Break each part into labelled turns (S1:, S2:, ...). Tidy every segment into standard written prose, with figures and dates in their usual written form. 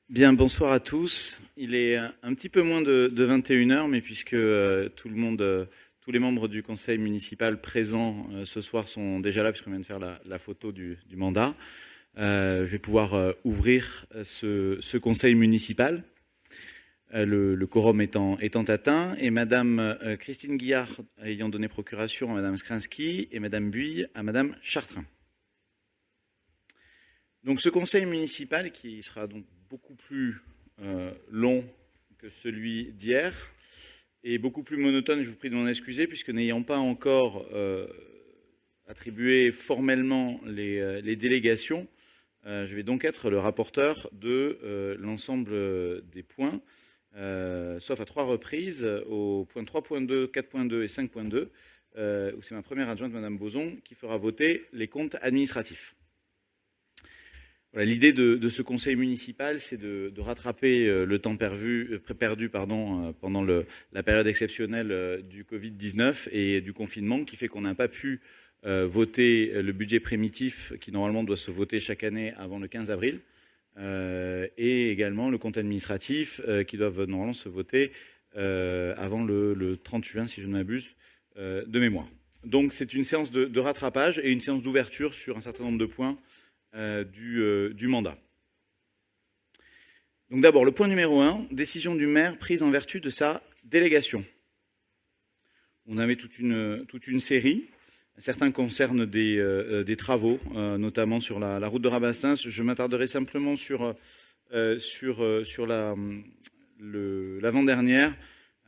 S1: Bien, bonsoir à tous. Il est un petit peu moins de 21 heures, mais puisque tous les membres du conseil municipal présents ce soir sont déjà là, puisqu'on vient de faire la photo du mandat, je vais pouvoir ouvrir ce conseil municipal, le quorum étant atteint, et Madame Christine Guillard ayant donné procuration à Madame Skrinsky et Madame Buille à Madame Chartrain. Donc ce conseil municipal, qui sera donc beaucoup plus long que celui d'hier, et beaucoup plus monotone, je vous prie de m'en excuser, puisque n'ayant pas encore attribué formellement les délégations, je vais donc être le rapporteur de l'ensemble des points, sauf à 3 reprises, aux points 3.2, 4.2 et 5.2, où c'est ma première adjointe, Madame Bozon, qui fera voter les comptes administratifs. Voilà, l'idée de ce conseil municipal, c'est de rattraper le temps perdu pendant la période exceptionnelle du Covid-19 et du confinement, qui fait qu'on n'a pas pu voter le budget primitif qui normalement doit se voter chaque année avant le 15 avril, et également le compte administratif qui doivent normalement se voter avant le 30 juin, si je ne m'abuse, de mémoire. Donc c'est une séance de rattrapage et une séance d'ouverture sur un certain nombre de points du mandat. Donc d'abord, le point numéro 1, décision du maire prise en vertu de sa délégation. On avait toute une série. Certains concernent des travaux, notamment sur la route de Rabastens. Je m'attarderai simplement sur l'avant-dernière,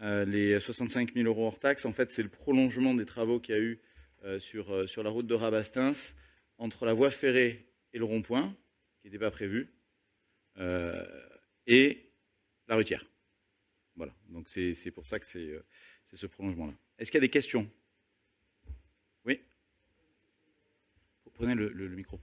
S1: les 65 000 € hors taxe. En fait, c'est le prolongement des travaux qu'il y a eu sur la route de Rabastens entre la voie ferrée et le rond-point, qui n'était pas prévu, et la routière. Voilà, donc c'est pour ça que c'est ce prolongement-là. Est-ce qu'il y a des questions? Oui. Prenez le micro.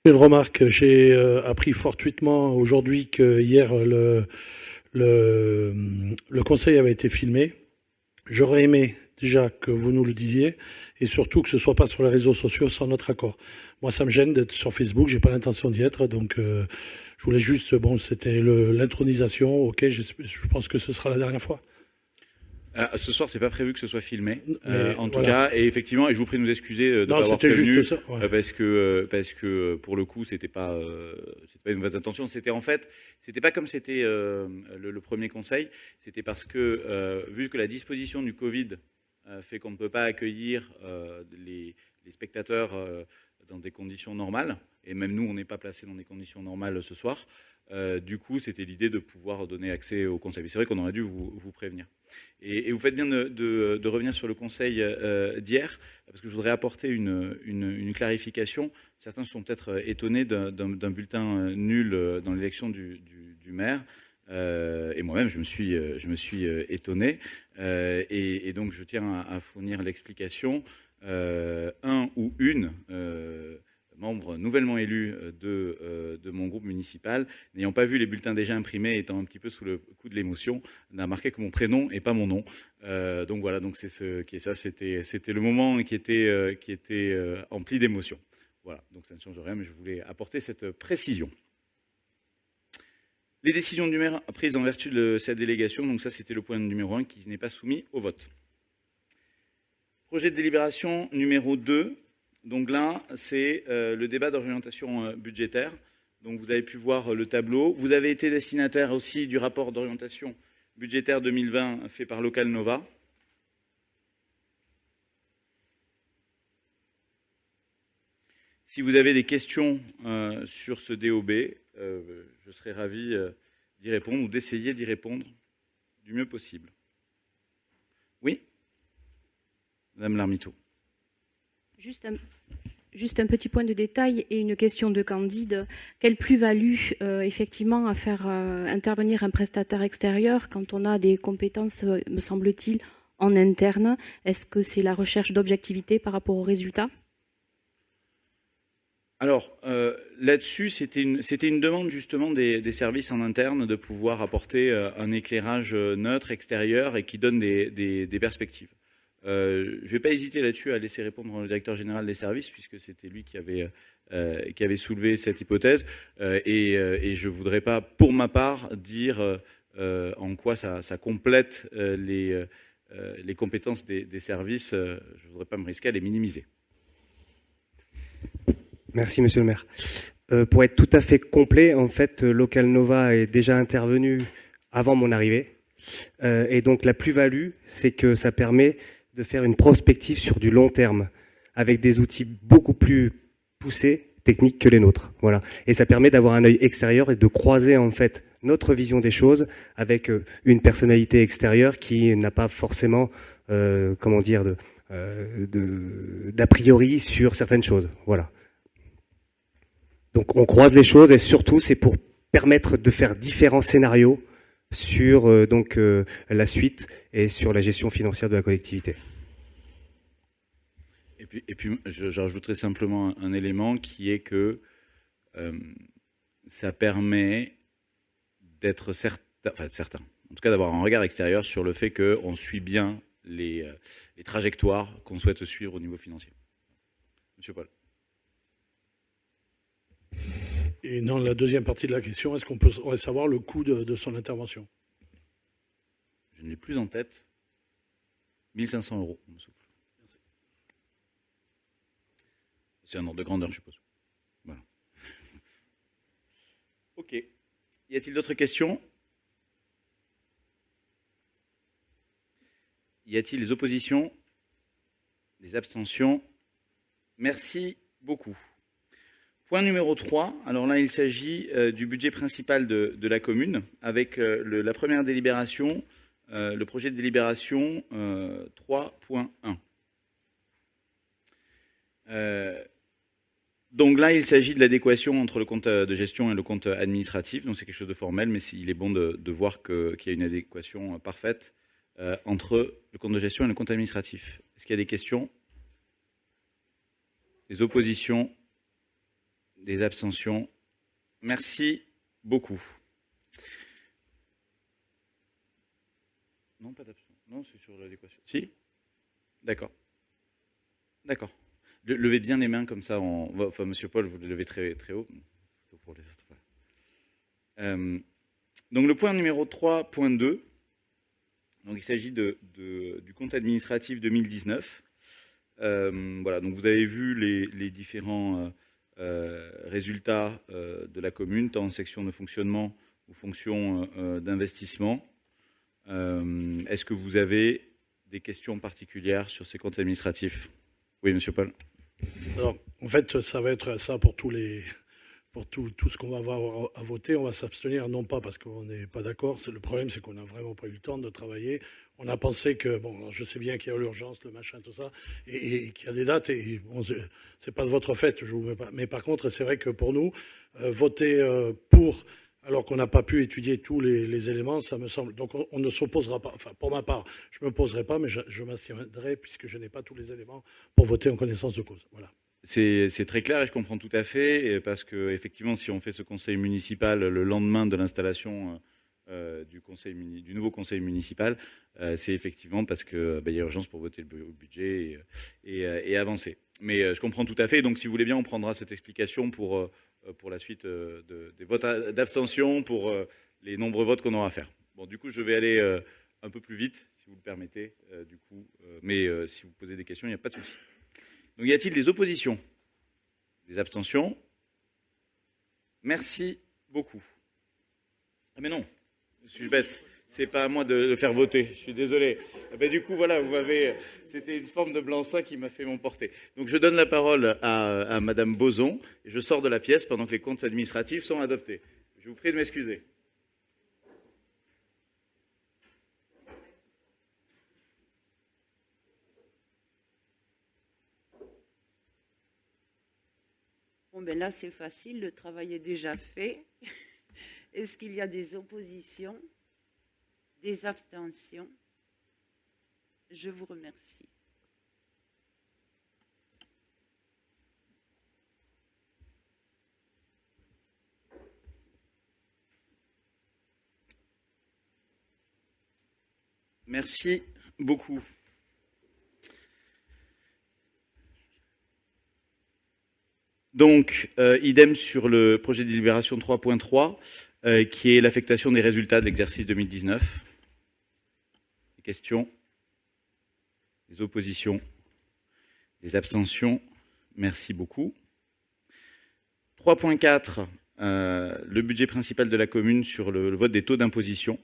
S2: Une remarque, j'ai appris fortuitement aujourd'hui que hier le conseil avait été filmé. J'aurais aimé déjà que vous nous le disiez et surtout que ce soit pas sur les réseaux sociaux sans notre accord. Moi, ça me gêne d'être sur Facebook, j'ai pas l'intention d'y être, donc je voulais juste, c'était l'intronisation, ok, je pense que ce sera la dernière fois.
S1: Ce soir, c'est pas prévu que ce soit filmé, en tout cas, et effectivement, et je vous prie de nous excuser de pas avoir
S2: prévenu,
S1: juste
S2: ça, ouais.
S1: parce que pour le coup, c'était pas une mauvaise intention. C'était en fait, c'était pas comme c'était le premier conseil, c'était parce que vu que la disposition du Covid fait qu'on ne peut pas accueillir les spectateurs dans des conditions normales, et même nous, on n'est pas placés dans des conditions normales ce soir. Du coup, c'était l'idée de pouvoir donner accès au conseil. C'est vrai qu'on aurait dû vous prévenir. Et vous faites bien de revenir sur le conseil d'hier, parce que je voudrais apporter une clarification. Certains sont peut-être étonnés d'un bulletin nul dans l'élection du maire. Et moi-même, je me suis étonné. Et donc, je tiens à fournir l'explication. Un ou une membre nouvellement élu de mon groupe municipal, n'ayant pas vu les bulletins déjà imprimés, étant un petit peu sous le coup de l'émotion, n'a marqué que mon prénom et pas mon nom. Donc voilà, donc c'est ce qui est ça. C'était le moment qui était empli d'émotion. Voilà, donc ça ne change rien, mais je voulais apporter cette précision. Les décisions du maire prises en vertu de cette délégation, donc ça c'était le point numéro 1 qui n'est pas soumis au vote. Projet de délibération numéro 2. Donc là, c'est le débat d'orientation budgétaire. Donc vous avez pu voir le tableau. Vous avez été destinataire aussi du rapport d'orientation budgétaire 2020 fait par Local Nova. Si vous avez des questions sur ce DOB, je serais ravi d'y répondre ou d'essayer d'y répondre du mieux possible. Oui, Madame Larmitot.
S3: Juste un petit point de détail et une question de Candide. Quelle plus-value effectivement à faire intervenir un prestataire extérieur quand on a des compétences, me semble-t-il, en interne? Est-ce que c'est la recherche d'objectivité par rapport aux résultats?
S1: Alors, là-dessus, c'était une demande justement des services en interne de pouvoir apporter un éclairage neutre, extérieur et qui donne des perspectives. Je ne vais pas hésiter là-dessus à laisser répondre le directeur général des services, puisque c'était lui qui avait soulevé cette hypothèse. Et je ne voudrais pas, pour ma part, dire en quoi ça complète les compétences des services. Je ne voudrais pas me risquer à les minimiser.
S4: Merci, monsieur le maire. Pour être tout à fait complet, en fait, Local Nova est déjà intervenu avant mon arrivée. Et donc, la plus-value, c'est que ça permet de faire une prospective sur du long terme, avec des outils beaucoup plus poussés, techniques que les nôtres. Voilà. Et ça permet d'avoir un œil extérieur et de croiser, en fait, notre vision des choses avec une personnalité extérieure qui n'a pas forcément, d'a priori sur certaines choses. Voilà. Donc on croise les choses et surtout c'est pour permettre de faire différents scénarios sur la suite et sur la gestion financière de la collectivité.
S1: Et puis je rajouterai simplement un élément qui est que ça permet d'être certain, en tout cas d'avoir un regard extérieur sur le fait qu'on suit bien les trajectoires qu'on souhaite suivre au niveau financier. Monsieur Paul.
S2: Et dans la deuxième partie de la question, est-ce qu'on pourrait savoir le coût de son intervention?
S1: Je ne l'ai plus en tête. 1 500 €, on me souffle. C'est un ordre de grandeur, je suppose. Voilà. Ok. Y a-t-il d'autres questions? Y a-t-il des oppositions? Des abstentions? Merci beaucoup. Point numéro 3, alors là il s'agit du budget principal de la commune, avec la première délibération, le projet de délibération 3.1. Donc là il s'agit de l'adéquation entre le compte de gestion et le compte administratif, donc c'est quelque chose de formel, mais il est bon de voir qu'il y a une adéquation parfaite entre le compte de gestion et le compte administratif. Est-ce qu'il y a des questions? Des oppositions? Des abstentions? Merci beaucoup. Non, pas d'abstention. Non, c'est sur l'adéquation. Si? D'accord. D'accord. Levez bien les mains comme ça. Enfin, monsieur Paul, vous le levez très, très haut. Pour les autres. Donc le point numéro 3.2. Donc il s'agit du compte administratif 2019. Voilà. Donc vous avez vu les différents résultats de la commune, tant en section de fonctionnement ou fonction d'investissement. Est-ce que vous avez des questions particulières sur ces comptes administratifs? Oui, monsieur Paul.
S2: Alors, en fait, ça va être ça pour tout ce qu'on va avoir à voter. On va s'abstenir, non pas parce qu'on n'est pas d'accord. Le problème, c'est qu'on n'a vraiment pas eu le temps de travailler. On a pensé que, bon, alors je sais bien qu'il y a l'urgence, le machin, tout ça, et qu'il y a des dates, et bon, c'est pas de votre fait, je vous mets pas. Mais par contre, c'est vrai que pour nous, voter pour, alors qu'on n'a pas pu étudier tous les éléments, ça me semble. Donc on ne s'opposera pas. Enfin, pour ma part, je ne m'opposerai pas, mais je m'abstiendrai puisque je n'ai pas tous les éléments pour voter en connaissance de cause. Voilà.
S1: C'est très clair et je comprends tout à fait, parce que effectivement, si on fait ce conseil municipal le lendemain de l'installation du nouveau conseil municipal, c'est effectivement parce que y a urgence pour voter le budget et avancer. Mais je comprends tout à fait. Donc, si vous voulez bien, on prendra cette explication pour la suite des votes d'abstention, pour les nombreux votes qu'on aura à faire. Bon, du coup, je vais aller un peu plus vite, si vous le permettez. Mais si vous posez des questions, il n'y a pas de souci. Donc, y a-t-il des oppositions? Des abstentions? Merci beaucoup. Ah mais non, je suis bête. C'est pas à moi de le faire voter. Je suis désolé. Du coup, voilà, c'était une forme de blanc-seing qui m'a fait m'emporter. Donc, je donne la parole à Madame Boson et je sors de la pièce pendant que les comptes administratifs sont adoptés. Je vous prie de m'excuser.
S5: Bon, ben là, c'est facile, le travail est déjà fait. Est-ce qu'il y a des oppositions, des abstentions? Je vous remercie.
S1: Merci beaucoup. Donc, idem sur le projet de délibération 3.3, qui est l'affectation des résultats de l'exercice 2019. Des questions? Des oppositions? Des abstentions? Merci beaucoup. 3.4, le budget principal de la commune sur le vote des taux d'imposition.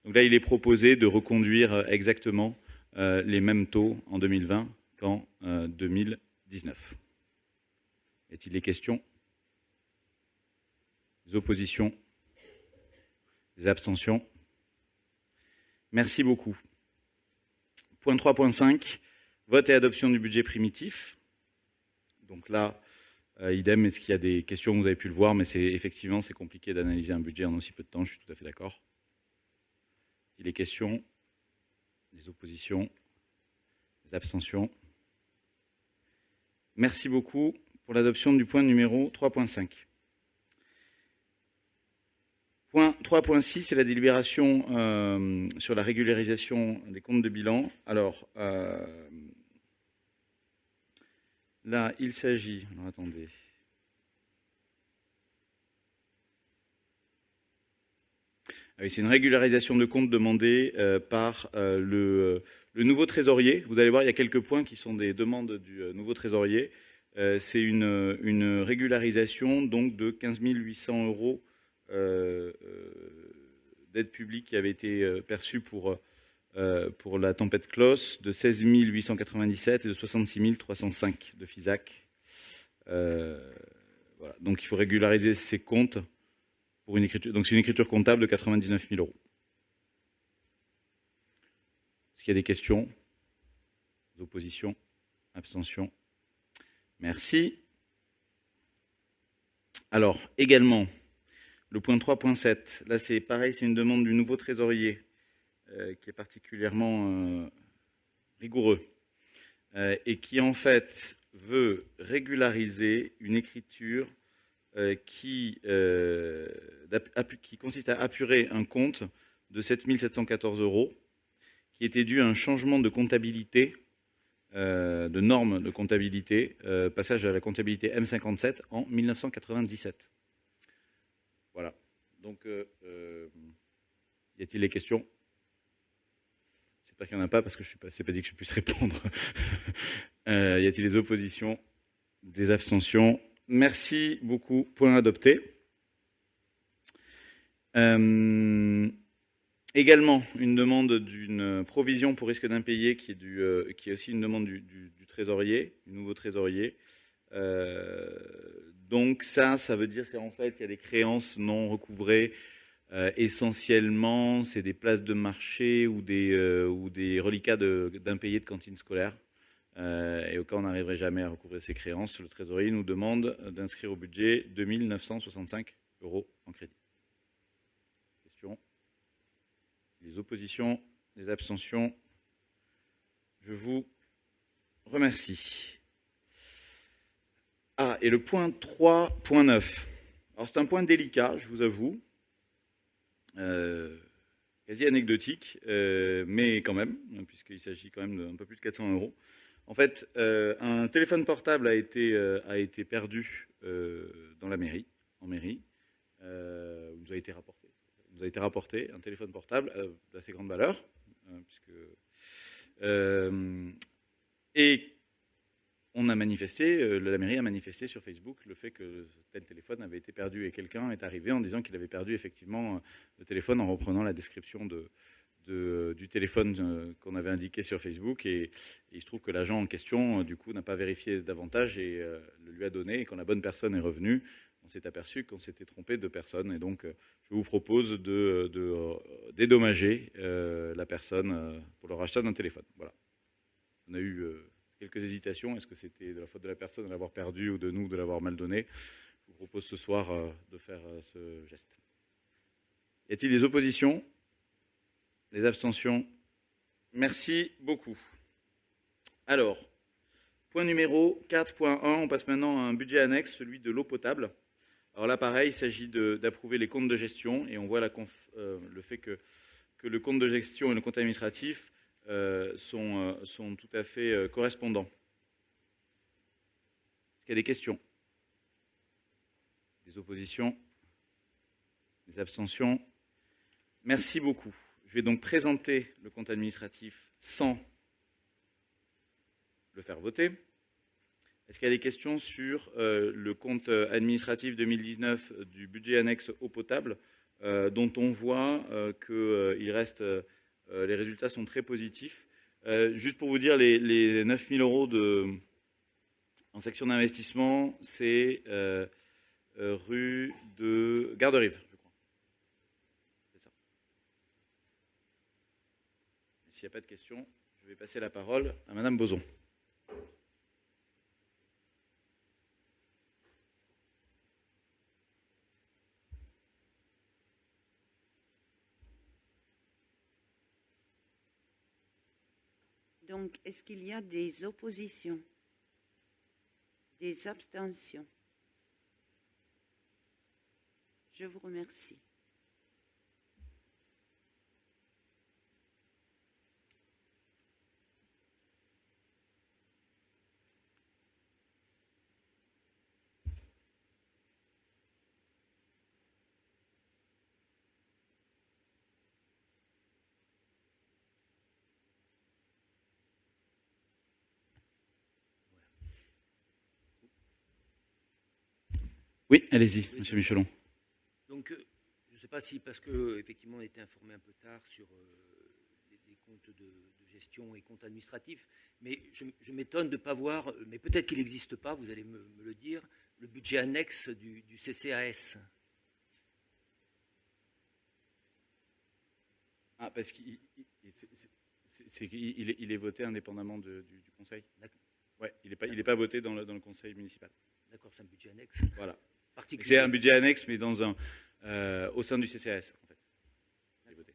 S1: Donc là, il est proposé de reconduire exactement les mêmes taux en 2020 qu'en 2019. Y a-t-il des questions? Des oppositions? Des abstentions? Merci beaucoup. Point 3.5, vote et adoption du budget primitif. Donc là, idem, est-ce qu'il y a des questions? Vous avez pu le voir, mais effectivement, c'est compliqué d'analyser un budget en aussi peu de temps, je suis tout à fait d'accord. Y a-t-il des questions? Des oppositions? Des abstentions? Merci beaucoup pour l'adoption du point numéro 3.5. Point 3.6, c'est la délibération sur la régularisation des comptes de bilan. Alors, là, il s'agit... Alors, attendez. Oui, c'est une régularisation de compte demandée par le nouveau trésorier. Vous allez voir, il y a quelques points qui sont des demandes du nouveau trésorier. C'est une régularisation donc de 15 800 € d'aide publique qui avait été perçue pour la tempête Klaus, de 16 897 et de 66 305 de FISAC. Voilà. Donc il faut régulariser ces comptes pour une écriture. Donc c'est une écriture comptable de 99 000 €. Est-ce qu'il y a des questions? Des oppositions? Abstentions? Merci. Alors, également, le point 3.7, là c'est pareil, c'est une demande du nouveau trésorier qui est particulièrement rigoureux et qui en fait veut régulariser une écriture qui consiste à apurer un compte de 7 714 € qui était dû à un changement de comptabilité, de normes de comptabilité, passage à la comptabilité M57 en 1997. Voilà. Donc, y a-t-il des questions? J'espère qu'il n'y en a pas parce que c'est pas dit que je puisse répondre. Y a-t-il des oppositions? Des abstentions? Merci beaucoup. Point adopté. Également, une demande d'une provision pour risque d'impayé qui est aussi une demande du trésorier, du nouveau trésorier. Donc ça veut dire c'est en fait qu'il y a des créances non recouvrées. Essentiellement, c'est des places de marché ou des reliquats d'impayés de cantine scolaire. Et au cas où on n'arriverait jamais à recouvrer ces créances, le trésorier nous demande d'inscrire au budget 2 965 € en crédit. Question? Les oppositions, les abstentions? Je vous remercie. Ah, et le point 3.9. Alors c'est un point délicat, je vous avoue. Quasi anecdotique, mais quand même, puisqu'il s'agit quand même d'un peu plus de 400 €. En fait, un téléphone portable a été perdu dans la mairie, en mairie. Il nous a été rapporté un téléphone portable d'assez grande valeur, et on a manifesté, la mairie a manifesté sur Facebook le fait que tel téléphone avait été perdu, et quelqu'un est arrivé en disant qu'il avait perdu effectivement le téléphone en reprenant la description du téléphone qu'on avait indiqué sur Facebook, et il se trouve que l'agent en question du coup n'a pas vérifié davantage et le lui a donné, et quand la bonne personne est revenue, on s'est aperçu qu'on s'était trompé de personne, et donc je vous propose de dédommager la personne pour le rachat d'un téléphone. Voilà. On a eu quelques hésitations. Est-ce que c'était de la faute de la personne de l'avoir perdu ou de nous de l'avoir mal donné? Je vous propose ce soir de faire ce geste. Y a-t-il des oppositions? Les abstentions? Merci beaucoup. Alors, point numéro 4.1, on passe maintenant à un budget annexe, celui de l'eau potable. Alors là, pareil, il s'agit d'approuver les comptes de gestion, et on voit le fait que le compte de gestion et le compte administratif sont tout à fait correspondants. Est-ce qu'il y a des questions? Des oppositions? Des abstentions? Merci beaucoup. Je vais donc présenter le compte administratif sans le faire voter. Est-ce qu'il y a des questions sur le compte administratif 2019 du budget annexe eau potable, dont on voit qu'il reste, les résultats sont très positifs. Juste pour vous dire, les 9 000 euros en section d'investissement, c'est rue de Garderive, je crois. C'est ça. S'il n'y a pas de questions, je vais passer la parole à Madame Bozon.
S5: Donc, est-ce qu'il y a des oppositions? Des abstentions? Je vous remercie.
S1: Oui, allez-y, Monsieur Michelon.
S6: Donc, je ne sais pas si, parce qu'effectivement, on a été informé un peu tard sur les comptes de gestion et comptes administratifs, mais je m'étonne de ne pas voir, mais peut-être qu'il n'existe pas, vous allez me le dire, le budget annexe du CCAS.
S1: Ah, parce qu'il est voté indépendamment du Conseil. Ouais, il n'est pas voté dans le Conseil municipal.
S6: D'accord, c'est un budget annexe.
S1: Voilà. C'est un budget annexe, mais au sein du CCAS, en fait. Il est voté.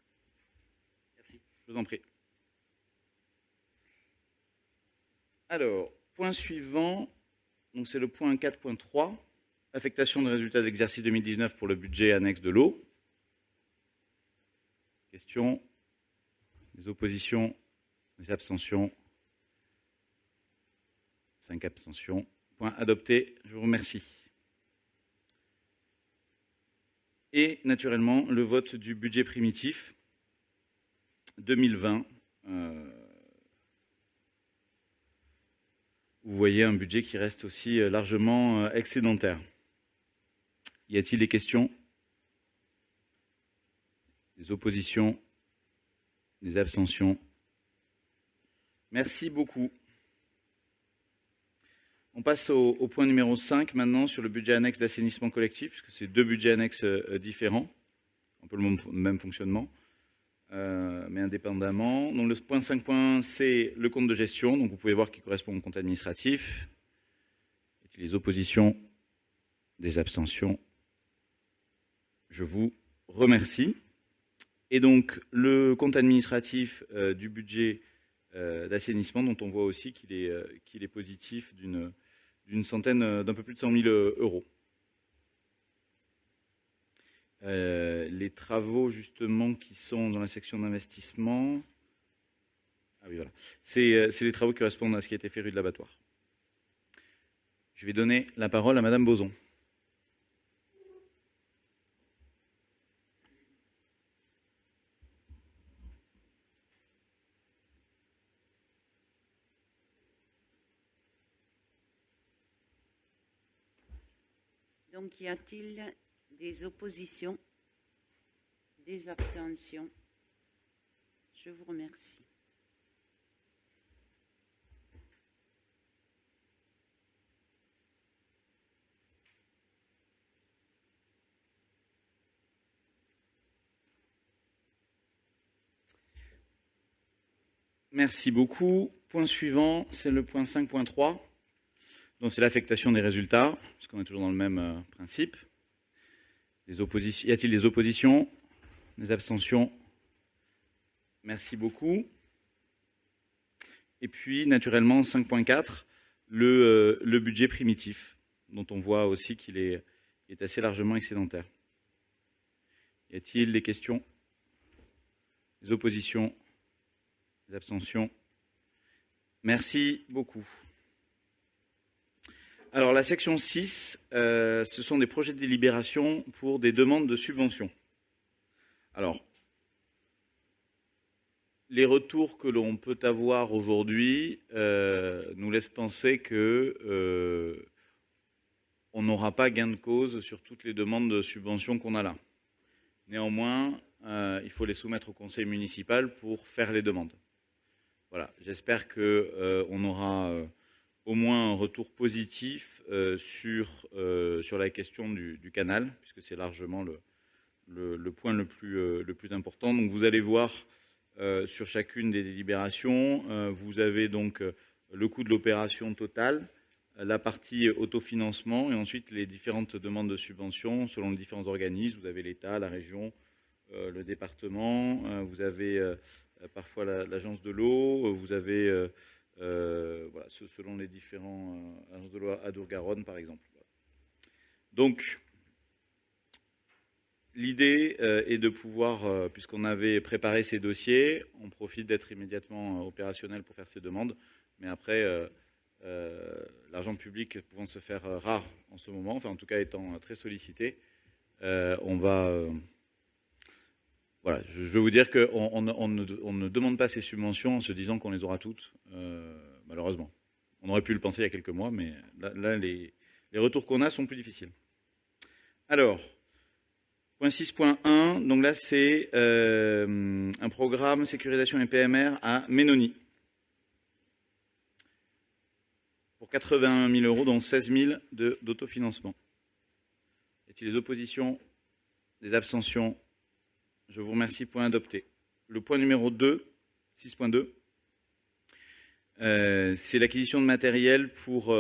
S6: Merci.
S1: Je vous en prie. Alors, point suivant, donc c'est le point 4.3, affectation de résultats de l'exercice 2019 pour le budget annexe de l'eau. Questions? Des oppositions? Des abstentions? 5 abstentions. Point adopté. Je vous remercie. Et naturellement, le vote du budget primitif 2020. Vous voyez un budget qui reste aussi largement excédentaire. Y a-t-il des questions? Des oppositions? Des abstentions? Merci beaucoup. On passe au point numéro 5 maintenant sur le budget annexe d'assainissement collectif, puisque c'est deux budgets annexes différents, un peu le même fonctionnement, mais indépendamment. Donc le point 5, c'est le compte de gestion, donc vous pouvez voir qu'il correspond au compte administratif. Et les oppositions, des abstentions, je vous remercie. Et donc le compte administratif du budget d'assainissement, dont on voit aussi qu'il est positif d'un peu plus de 100 000 euros. Les travaux justement qui sont dans la section d'investissement, ah oui voilà, c'est les travaux qui correspondent à ce qui a été fait rue de l'Abattoir. Je vais donner la parole à Madame Bozon.
S5: Donc, y a-t-il des oppositions? Des abstentions? Je vous remercie.
S1: Merci beaucoup. Point suivant, c'est le point 5.3. Donc c'est l'affectation des résultats, parce qu'on est toujours dans le même principe. Y a-t-il des oppositions? Des abstentions? Merci beaucoup. Et puis, naturellement, 5.4, le budget primitif, dont on voit aussi qu'il est assez largement excédentaire. Y a-t-il des questions? Des oppositions? Des abstentions? Merci beaucoup. Alors la section 6, ce sont des projets de délibération pour des demandes de subventions. Alors, les retours que l'on peut avoir aujourd'hui nous laissent penser que on n'aura pas gain de cause sur toutes les demandes de subventions qu'on a là. Néanmoins, il faut les soumettre au conseil municipal pour faire les demandes. Voilà, j'espère qu'on aura au moins un retour positif sur la question du canal, puisque c'est largement le point le plus important. Donc vous allez voir sur chacune des délibérations, vous avez donc le coût de l'opération totale, la partie autofinancement et ensuite les différentes demandes de subventions selon les différents organismes. Vous avez l'État, la région, le département, vous avez parfois l'agence de l'eau, vous avez, voilà, selon les différents agences de l'eau, Adour-Garonne par exemple. Donc, l'idée est de pouvoir, puisqu'on avait préparé ces dossiers, on profite d'être immédiatement opérationnel pour faire ces demandes, mais après, l'argent public pouvant se faire rare en ce moment, enfin en tout cas étant très sollicité, on va... voilà, je veux vous dire qu'on ne demande pas ces subventions en se disant qu'on les aura toutes, malheureusement. On aurait pu le penser il y a quelques mois, mais là les retours qu'on a sont plus difficiles. Alors, point 6.1, donc là c'est un programme sécurisation et PMR à Ménoni. Pour 81 000 euros, dont 16 000 d'autofinancement. Y a-t-il des oppositions, des abstentions? Je vous remercie. Point adopté. Le point numéro 2, 6.2, c'est l'acquisition de matériel pour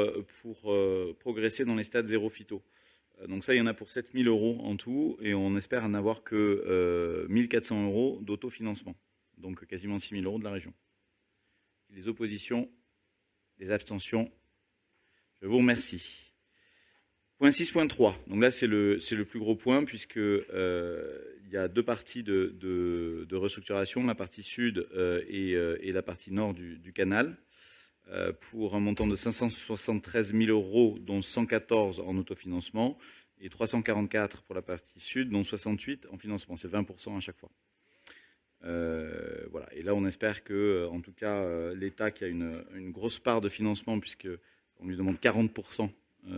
S1: progresser dans les stades zéro phyto. Donc ça, il y en a pour 7 000 euros en tout, et on espère en avoir que 1 400 euros d'autofinancement. Donc quasiment 6 000 euros de la région. Les oppositions, les abstentions, je vous remercie. Point 6.3. Donc là, c'est le plus gros point, puisque il y a deux parties de restructuration, la partie sud et la partie nord du canal, pour un montant de 573 000 euros, dont 114 en autofinancement, et 344 pour la partie sud, dont 68 en financement. C'est 20% à chaque fois. Voilà. Et là, on espère que, en tout cas, l'État, qui a une grosse part de financement, puisqu'on lui demande 40%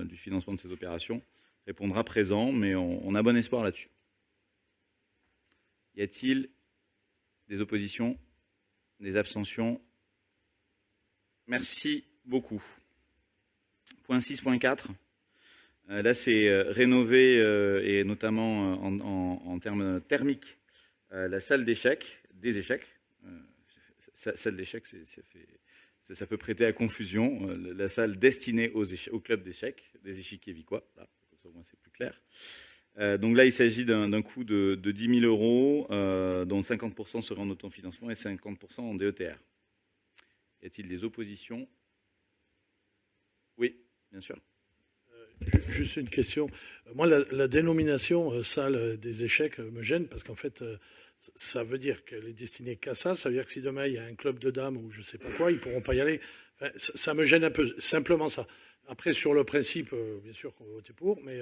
S1: du financement de ces opérations, répondra présent, mais on a bon espoir là-dessus. Y a-t-il des oppositions, des abstentions? Merci beaucoup. Point 6.4. Là, c'est rénover, et notamment en termes thermiques, la salle d'échecs, des échecs. Salle d'échecs, ça peut prêter à confusion. La salle destinée au club d'échecs, des échiquiers vicois. Là, comme ça, au moins, c'est plus clair. Donc là, il s'agit d'un coût de 10 000 euros, dont 50% seraient en autofinancement et 50% en DETR. Y a-t-il des oppositions? Oui, bien sûr.
S2: Juste une question. Moi, la dénomination salle des échecs me gêne parce qu'en fait, ça veut dire qu'elle est destinée qu'à ça. Ça veut dire que si demain il y a un club de dames ou je sais pas quoi, ils pourront pas y aller. Enfin, ça me gêne un peu, simplement ça. Après, sur le principe, bien sûr qu'on va voter pour, mais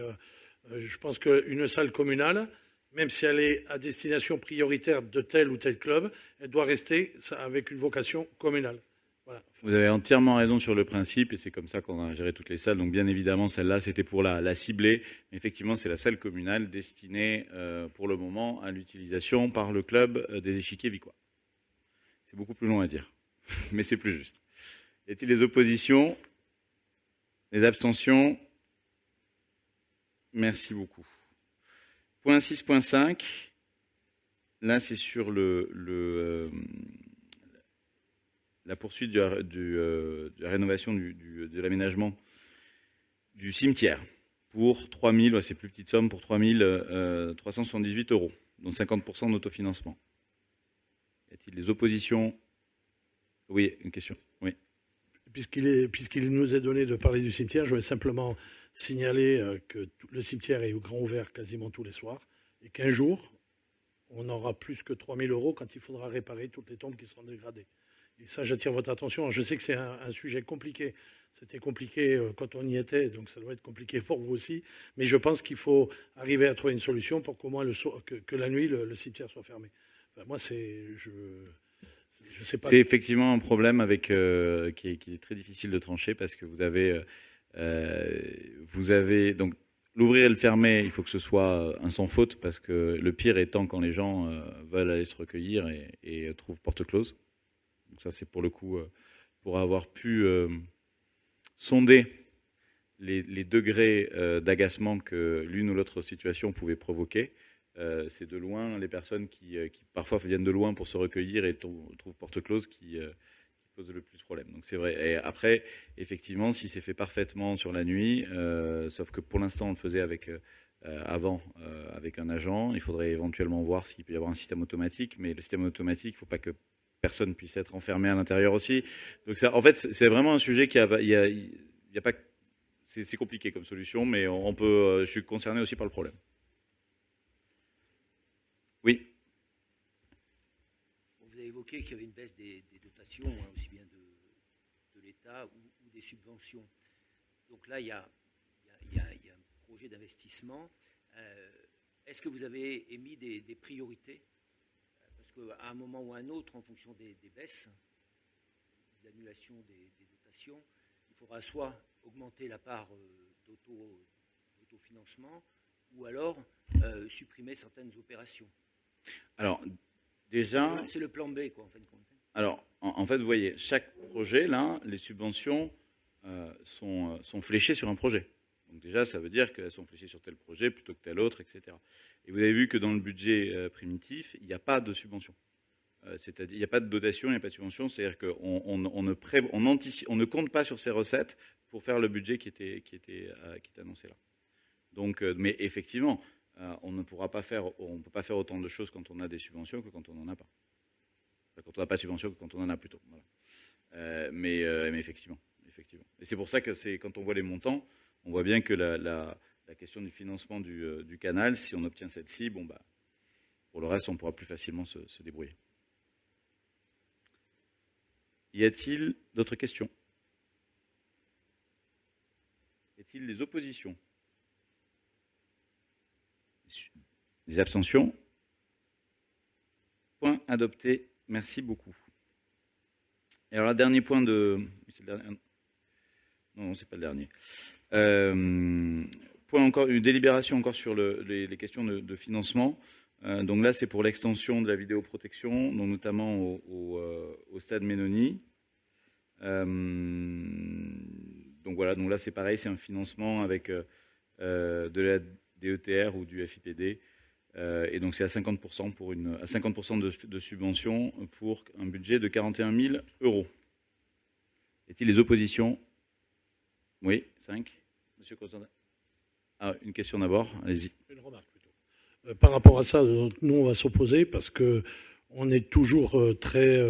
S2: je pense qu'une salle communale, même si elle est à destination prioritaire de tel ou tel club, elle doit rester avec une vocation communale. Voilà.
S1: Vous avez entièrement raison sur le principe, et c'est comme ça qu'on a géré toutes les salles. Donc bien évidemment, celle-là, c'était pour la cibler. Effectivement, c'est la salle communale destinée pour le moment à l'utilisation par le club des échiquiers vicois. C'est beaucoup plus long à dire, mais c'est plus juste. Y a-t-il des oppositions? Des abstentions? Merci beaucoup. Point 6.5. Là, c'est sur la poursuite de la rénovation de l'aménagement du cimetière pour 3 000, c'est plus petite somme, pour 3 378 euros, dont 50% d'autofinancement. Y a-t-il des oppositions? Oui, une question. Oui.
S2: Puisqu'il nous est donné de parler du cimetière, je vais simplement signaler que le cimetière est au grand ouvert quasiment tous les soirs et qu'un jour, on aura plus que 3 000 euros quand il faudra réparer toutes les tombes qui seront dégradées. Et ça, j'attire votre attention. Je sais que c'est un sujet compliqué C'était compliqué quand on y était, donc ça doit être compliqué pour vous aussi. Mais je pense qu'il faut arriver à trouver une solution pour qu'au moins que la nuit, le cimetière soit fermé. Enfin, moi, je sais pas.
S1: C'est effectivement un problème qui est très difficile de trancher parce que vous avez donc l'ouvrir et le fermer, il faut que ce soit un sans faute parce que le pire étant quand les gens veulent aller se recueillir et trouvent porte close. Donc ça, c'est pour le coup, pour avoir pu sonder les degrés d'agacement que l'une ou l'autre situation pouvait provoquer. C'est de loin les personnes qui parfois viennent de loin pour se recueillir et trouvent porte close qui posent le plus de problèmes. Donc c'est vrai. Et après, effectivement, si c'est fait parfaitement sur la nuit, sauf que pour l'instant on le faisait avec un agent, il faudrait éventuellement voir s'il peut y avoir un système automatique, mais le système automatique, il ne faut pas que personne puisse être enfermé à l'intérieur aussi. Donc ça, en fait, c'est vraiment un sujet il y a pas, c'est compliqué comme solution, mais on peut. Je suis concerné aussi par le problème. Oui.
S6: Vous avez évoqué qu'il y avait une baisse des dotations, hein, aussi bien de l'État ou des subventions. Donc là, il y a un projet d'investissement. Est-ce que vous avez émis des priorités? Parce qu'à un moment ou à un autre, en fonction des baisses, de l'annulation des dotations, il faudra soit augmenter la part d'autofinancement ou alors supprimer certaines opérations.
S1: Alors, déjà...
S6: C'est le plan B, quoi, en fin de compte.
S1: Alors, en fait, vous voyez, chaque projet, là, les subventions sont fléchées sur un projet. Donc déjà, ça veut dire qu'elles sont fléchées sur tel projet plutôt que tel autre, etc. Et vous avez vu que dans le budget primitif, il n'y a pas de subvention. C'est-à-dire, il n'y a pas de dotation, il n'y a pas de subvention. C'est-à-dire qu'on ne compte pas sur ces recettes pour faire le budget qui était annoncé là. Donc, mais effectivement, on ne peut pas faire autant de choses quand on a des subventions que quand on n'en a pas. Enfin, quand on n'a pas de subvention que quand on en a plutôt. Voilà. Mais effectivement. Et c'est pour ça que quand on voit les montants, on voit bien que la question du financement du canal, si on obtient celle-ci, pour le reste, on pourra plus facilement se débrouiller. Y a-t-il d'autres questions? Y a-t-il des oppositions? Des abstentions? Point adopté. Merci beaucoup. Et alors, le dernier point c'est le dernier. Non, c'est pas le dernier. Point encore, une délibération encore sur les questions de financement. Donc là, c'est pour l'extension de la vidéoprotection, donc notamment au stade Ménoni. Donc voilà, donc là c'est pareil, c'est un financement avec de la DETR ou du FIPD. Et donc c'est à 50% à 50% de subvention pour un budget de 41 000 €. Y a-t-il des oppositions? Oui, 5. Monsieur Constantin. Ah, une question d'abord, allez-y.
S2: Une remarque plutôt. Par rapport à ça, nous on va s'opposer parce que on est toujours très...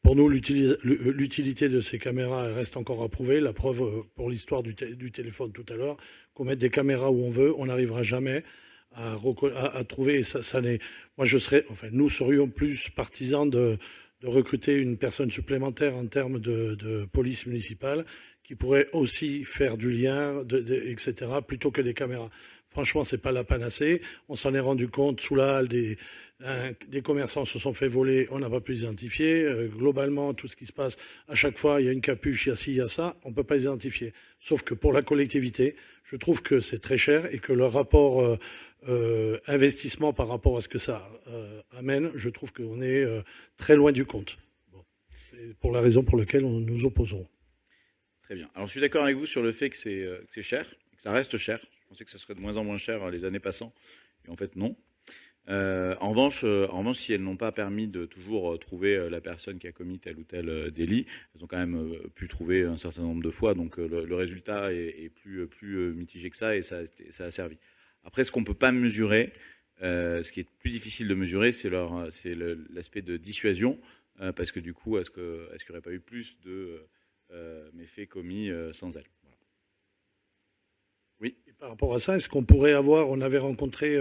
S2: pour nous, l'utilité de ces caméras reste encore à prouver. La preuve pour l'histoire du téléphone tout à l'heure, qu'on mette des caméras où on veut, on n'arrivera jamais à trouver. Moi, nous serions plus partisans de recruter une personne supplémentaire en termes de police municipale qui pourrait aussi faire du lien, etc., plutôt que des caméras. Franchement, c'est pas la panacée. On s'en est rendu compte sous la halle, des commerçants se sont fait voler, on n'a pas pu les identifier. Globalement, tout ce qui se passe, à chaque fois, il y a une capuche, il y a ci, il y a ça, on ne peut pas les identifier. Sauf que pour la collectivité, je trouve que c'est très cher et que le rapport investissement par rapport à ce que ça amène, je trouve qu'on est très loin du compte. Bon. C'est pour la raison pour laquelle nous opposerons.
S1: Très bien. Alors, je suis d'accord avec vous sur le fait que c'est cher, que ça reste cher. Je pensais que ça serait de moins en moins cher les années passant. Et en fait, non. En revanche, si elles n'ont pas permis de toujours trouver la personne qui a commis tel ou tel délit, elles ont quand même pu trouver un certain nombre de fois. Donc, le résultat est plus mitigé que ça et ça a servi. Après, ce qu'on ne peut pas mesurer, ce qui est plus difficile de mesurer, c'est l'aspect de dissuasion. Parce que du coup, est-ce qu'il n'y aurait pas eu plus de méfaits commis sans elles? Voilà. Oui.
S2: Et par rapport à ça, est-ce qu'on pourrait on avait rencontré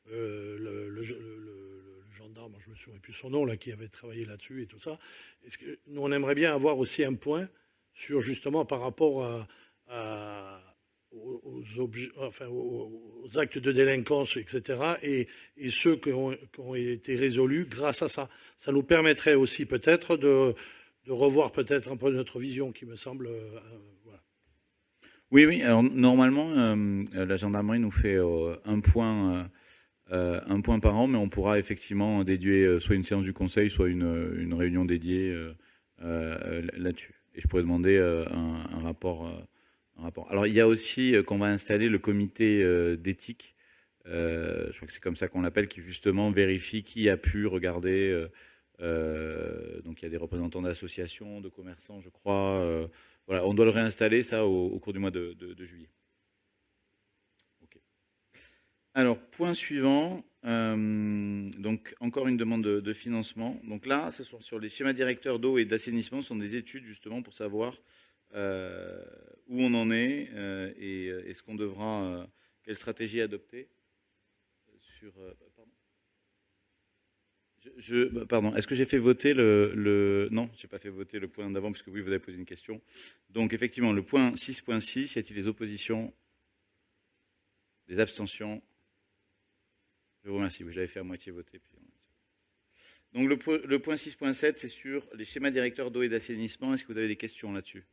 S2: le gendarme, je ne me souviens plus son nom, là, qui avait travaillé là-dessus et tout ça. Est-ce que nous, on aimerait bien avoir aussi un point sur justement par rapport aux actes de délinquance, etc., et ceux qui ont été résolus grâce à ça. Ça nous permettrait aussi peut-être de revoir peut-être un peu notre vision, qui me semble... voilà.
S1: Oui, oui. Alors, normalement, la gendarmerie nous fait un point par an, mais on pourra effectivement dédier soit une séance du conseil, soit une réunion dédiée là-dessus. Et je pourrais demander un rapport. Alors, il y a aussi qu'on va installer le comité d'éthique. Je crois que c'est comme ça qu'on l'appelle, qui justement vérifie qui a pu regarder. Donc, il y a des représentants d'associations, de commerçants, je crois. Voilà, on doit le réinstaller, ça, au cours du mois de juillet. Okay. Alors, point suivant. Donc, encore une demande de financement. Donc là, ce sont sur les schémas directeurs d'eau et d'assainissement, ce sont des études justement pour savoir où on en est et est-ce qu'on devra, quelle stratégie adopter sur. Pardon, est-ce que j'ai fait voter Non, je n'ai pas fait voter le point d'avant, puisque oui, vous avez posé une question. Donc, effectivement, le point 6.6, y a-t-il des oppositions, des abstentions? Je vous remercie, j'avais fait à moitié voter. Donc, le point 6.7, c'est sur les schémas directeurs d'eau et d'assainissement. Est-ce que vous avez des questions là-dessus?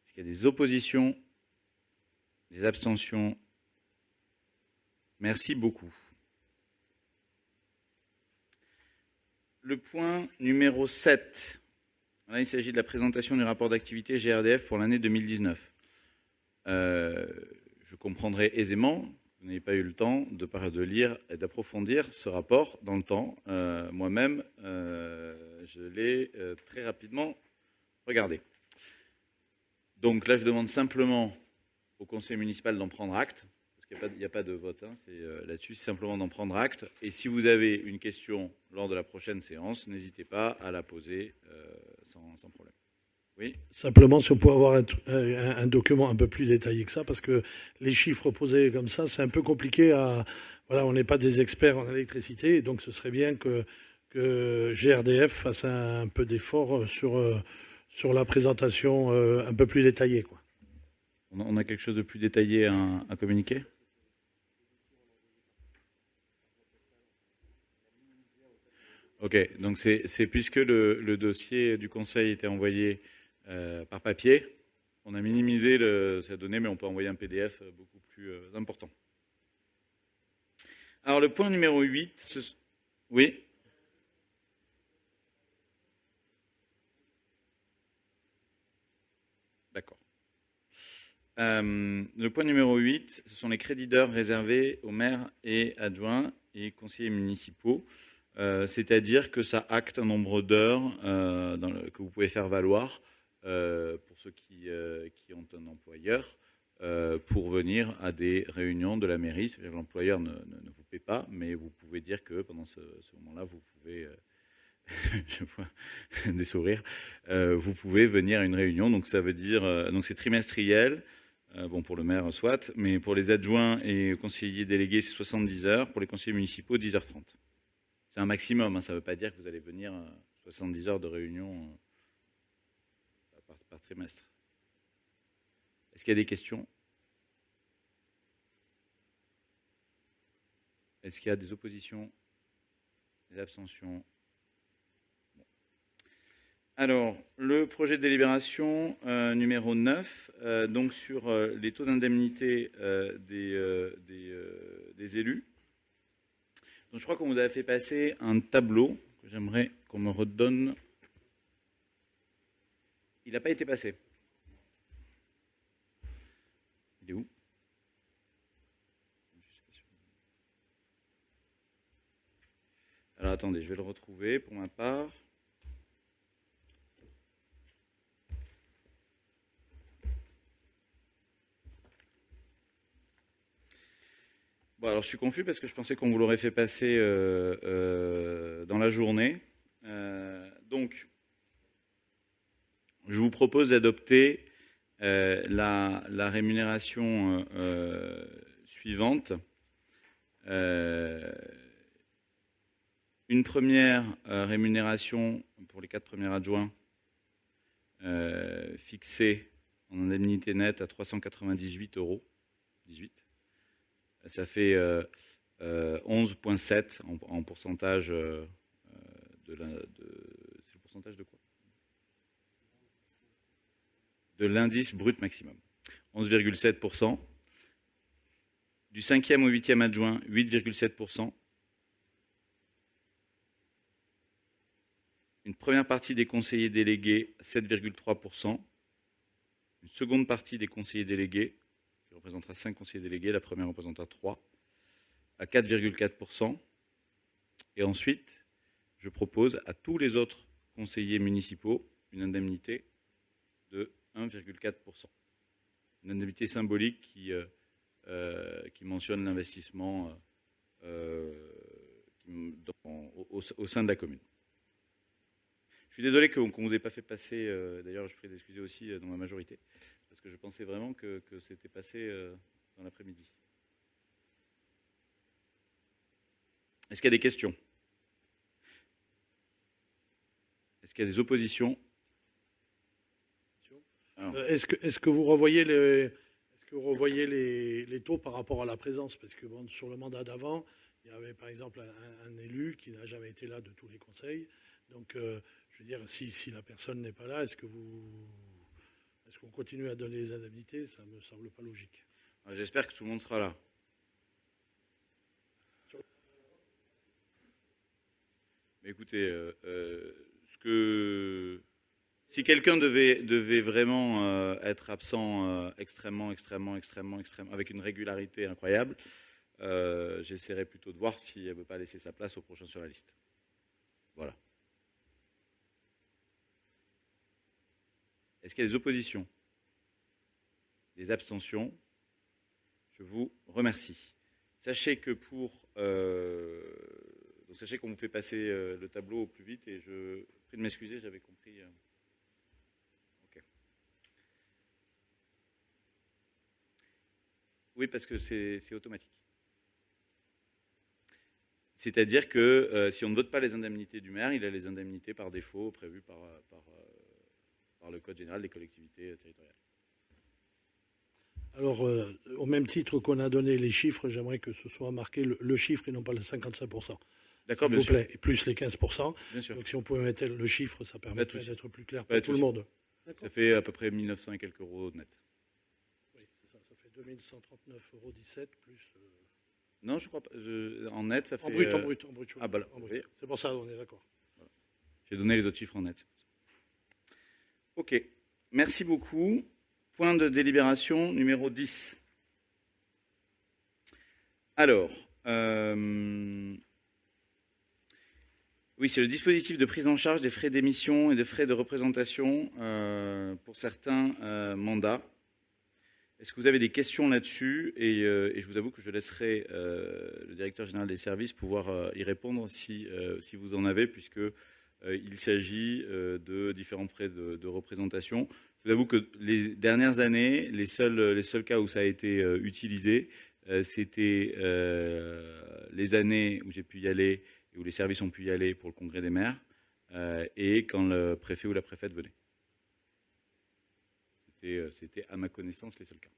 S1: Est-ce qu'il y a des oppositions, des abstentions? Merci beaucoup. Le point numéro 7. Là, il s'agit de la présentation du rapport d'activité GRDF pour l'année 2019. Je comprendrai aisément que vous n'ayez pas eu le temps de lire et d'approfondir ce rapport dans le temps. Moi-même, je l'ai très rapidement regardé. Donc là, je demande simplement au conseil municipal d'en prendre acte. Il n'y a pas de vote, hein, c'est là-dessus, c'est simplement d'en prendre acte. Et si vous avez une question lors de la prochaine séance, n'hésitez pas à la poser sans problème. Oui.
S2: Simplement, si on peut avoir un document un peu plus détaillé que ça, parce que les chiffres posés comme ça, c'est un peu compliqué Voilà, on n'est pas des experts en électricité, donc ce serait bien que GRDF fasse un peu d'effort sur la présentation un peu plus détaillée, quoi.
S1: On a quelque chose de plus détaillé à communiquer ? Ok, donc c'est puisque le dossier du conseil était envoyé par papier, on a minimisé sa donnée, mais on peut envoyer un PDF beaucoup plus important. Alors le point numéro 8, oui. D'accord. Le point numéro 8, ce sont les crédits d'heures réservés aux maires et adjoints et conseillers municipaux. C'est-à-dire que ça acte un nombre d'heures que vous pouvez faire valoir pour ceux qui ont un employeur pour venir à des réunions de la mairie. C'est-à-dire que l'employeur ne vous paie pas, mais vous pouvez dire que pendant ce moment-là, vous pouvez, je vois des sourires, vous pouvez venir à une réunion. Donc ça veut dire, donc c'est trimestriel. Bon, pour le maire, soit, mais pour les adjoints et conseillers délégués, c'est 70 heures. Pour les conseillers municipaux, 10h30. C'est un maximum, hein, ça ne veut pas dire que vous allez venir 70 heures de réunion par trimestre. Est-ce qu'il y a des questions? Est-ce qu'il y a des oppositions? Des abstentions? Bon. Alors, le projet de délibération numéro 9, donc sur les taux d'indemnité des élus. Donc, je crois qu'on vous a fait passer un tableau que j'aimerais qu'on me redonne. Il n'a pas été passé. Il est où? Alors attendez, je vais le retrouver pour ma part. Bon, alors je suis confus parce que je pensais qu'on vous l'aurait fait passer dans la journée. Donc, je vous propose d'adopter la rémunération suivante. Une première rémunération pour les 4 premiers adjoints fixé en indemnité nette à 398 €. Ça fait 11,7 en pourcentage c'est le pourcentage de quoi? De l'indice brut maximum. 11,7%. Du 5e au 8e adjoint, 8,7%. Une première partie des conseillers délégués, 7,3%. Une seconde partie des conseillers délégués, qui représentera 5 conseillers délégués, la première représentera 3, à 4,4%. Et ensuite, je propose à tous les autres conseillers municipaux une indemnité de 1,4%. Une indemnité symbolique qui mentionne l'investissement au sein de la commune. Je suis désolé qu'on ne vous ait pas fait passer, d'ailleurs je prie d'excuser aussi dans ma majorité, parce que je pensais vraiment que c'était passé dans l'après-midi. Est-ce qu'il y a des questions? Est-ce qu'il y a des oppositions?
S2: Est-ce que vous revoyez les taux par rapport à la présence? Parce que bon, sur le mandat d'avant, il y avait par exemple un élu qui n'a jamais été là de tous les conseils. Donc, je veux dire, si la personne n'est pas là, est-ce qu'on continue à donner les indemnités? Ça ne me semble pas logique.
S1: J'espère que tout le monde sera là. Mais écoutez, si quelqu'un devait vraiment être absent extrêmement, avec une régularité incroyable, j'essaierai plutôt de voir si elle ne veut pas laisser sa place au prochain sur la liste. Voilà. Est-ce qu'il y a des oppositions? Des abstentions? Je vous remercie. Sachez que sachez qu'on vous fait passer le tableau au plus vite et je prie de m'excuser, j'avais compris. Ok. Oui, parce que c'est automatique. C'est-à-dire que si on ne vote pas les indemnités du maire, il a les indemnités par défaut prévues par le Code général des collectivités territoriales.
S2: Alors, au même titre qu'on a donné les chiffres, j'aimerais que ce soit marqué le chiffre et non pas le 55%.
S1: D'accord,
S2: s'il vous plaît, et plus les 15%.
S1: Bien sûr.
S2: Donc si on pouvait mettre le chiffre, ça permettrait d'être plus clair pour tout le monde.
S1: Ça fait à peu près 1900 et quelques euros net.
S2: Oui, c'est ça. Ça fait 2139,17 € plus...
S1: Non, je crois pas. En net, ça fait...
S2: En brut.
S1: Ah, bah là,
S2: en brut. C'est pour ça, on est d'accord.
S1: Voilà. J'ai donné les autres chiffres en net. Ok. Merci beaucoup. Point de délibération numéro 10. Alors, oui, c'est le dispositif de prise en charge des frais d'émission et des frais de représentation pour certains mandats. Est-ce que vous avez des questions là-dessus? Et je vous avoue que je laisserai le directeur général des services pouvoir y répondre si vous en avez, puisque il s'agit de différents frais de représentation. Je vous avoue que les dernières années, les seuls cas où ça a été utilisé, c'était les années où j'ai pu y aller et où les services ont pu y aller pour le congrès des maires, et quand le préfet ou la préfète venait. C'était à ma connaissance les seuls cas.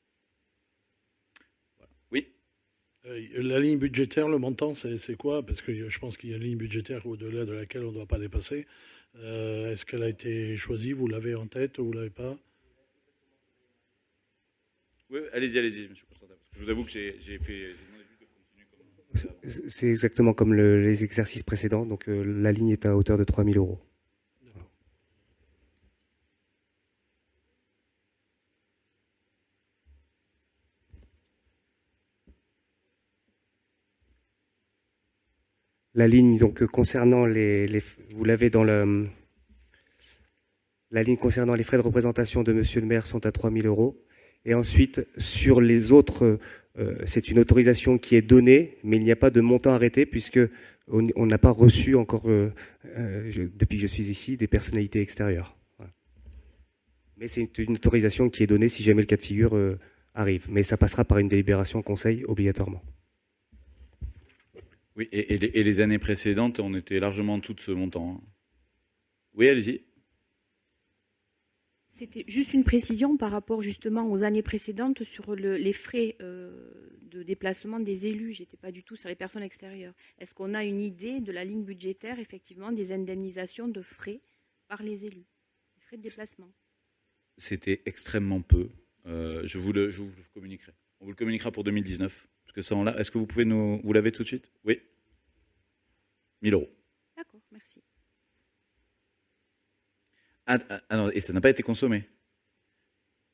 S1: Voilà. Oui.
S2: La ligne budgétaire, le montant, c'est quoi? Parce que je pense qu'il y a une ligne budgétaire au-delà de laquelle on ne doit pas dépasser. Est-ce qu'elle a été choisie? Vous l'avez en tête ou vous ne l'avez pas?
S1: Oui, allez-y, monsieur le président. Je vous avoue que j'ai demandé juste de continuer comme...
S4: C'est exactement comme les exercices précédents. Donc la ligne est à hauteur de 3 000 €. La ligne donc concernant vous l'avez dans la ligne concernant les frais de représentation de Monsieur le maire sont à 3 000 €. Et ensuite sur les autres, c'est une autorisation qui est donnée, mais il n'y a pas de montant arrêté puisque on n'a pas reçu encore depuis que je suis ici des personnalités extérieures. Voilà. Mais c'est une autorisation qui est donnée si jamais le cas de figure arrive. Mais ça passera par une délibération en conseil obligatoirement.
S1: Oui, et les années précédentes, on était largement en dessous de ce montant. Oui, allez-y.
S3: C'était juste une précision par rapport justement aux années précédentes sur les frais de déplacement des élus. Je n'étais pas du tout sur les personnes extérieures. Est-ce qu'on a une idée de la ligne budgétaire, effectivement, des indemnisations de frais par les élus, les frais de déplacement?
S1: C'était extrêmement peu. Je vous le communiquerai. On vous le communiquera pour 2019. Parce que ça, est-ce que vous pouvez vous l'avez tout de suite? Oui. 1 000 €.
S3: D'accord, merci.
S1: Ah non, et ça n'a pas été consommé.